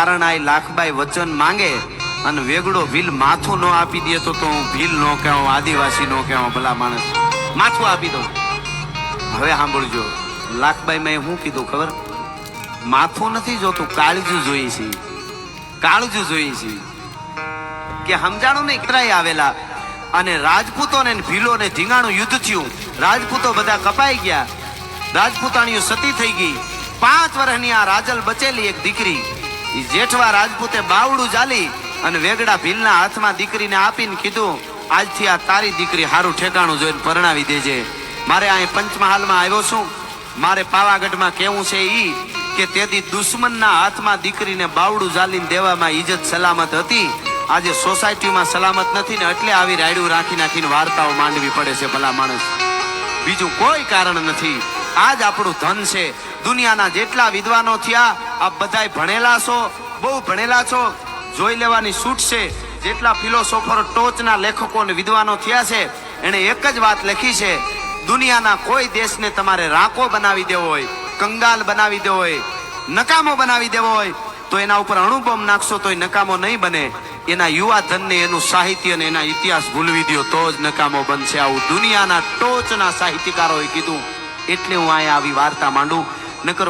કારણ આ લાખબાઈ વચન માંગે અને વેગડો ભીલ માથું ન આપી દે તો હું ભીલ નો કહેવું, આદિવાસી નો કહેવું, ભલા માણસ માથું આપી દઉં. હવે સાંભળજો, લાખબાઈ મેં શું કીધું ખબર? માથું નથી જોતું, કાળજું જોઈએ છે, કાળજું જોઈએ છે. કે સમજાણું નહીં, કેટલાય આવેલા અને રાજપૂતોને ભીલોને ધીંગાણું યુદ્ધ થયું. રાજપૂતો બધા કપાઈ ગયા, રાજપૂતાણીઓ સતી થઈ ગઈ. 5 વર્ષની આ રાજલ બચેલી એક દીકરી, જેઠવા રાજપૂતે બાવડું ચાલી અને વેગડા ભીલના હાથમાં દીકરીને આપીને કીધું, આજથી આ તારી દીકરી હારું ઠેકાણું જોઈને પરણાવી દેજે. મારે અહીં પંચમહાલમાં આવ્યો છું, મારે પાવાગઢમાં કેવું છે ઈ કે તેથી દુશ્મનના હાથમાં દીકરીને બાવડું ચાલીને દેવામાં ઇજ્જત સલામત હતી, આજે સોસાયટીમાં સલામત નથી ને એટલે આવી રાયડું રાખી નાખીને વાર્તાઓ માંડવી પડે છે. ભલા માણસ, બીજું કોઈ કારણ નથી. આજ આપણું ધન છે. દુનિયાના જેટલા વિદ્વાનો થયા આ બધાય ભણેલા છો, બહુ ભણેલા છો, જોઈ લેવાની છૂટ છે. જેટલા ફિલોસોફર ટોચના લેખકો અને વિદ્વાનો થયા છે એણે એક જ વાત લખી છે, દુનિયાના કોઈ દેશને તમારે રાંકો બનાવી દેવો હોય, કંગાલ બનાવી દેવો હોય, નકામો બનાવી દેવો હોય તો એના ઉપર અણુબોમ્બ નાખશો તોય નકામો નહીં બને. એના યુવા ધનને, એનું સાહિત્ય અને એના ઇતિહાસ ભૂલવી દો તો જ નકામો બનશે. આવું દુનિયાના ટોચના સાહિત્યકારોએ કીધું એટલે હું અહીંયા આવી વાર્તા માંડું. નકર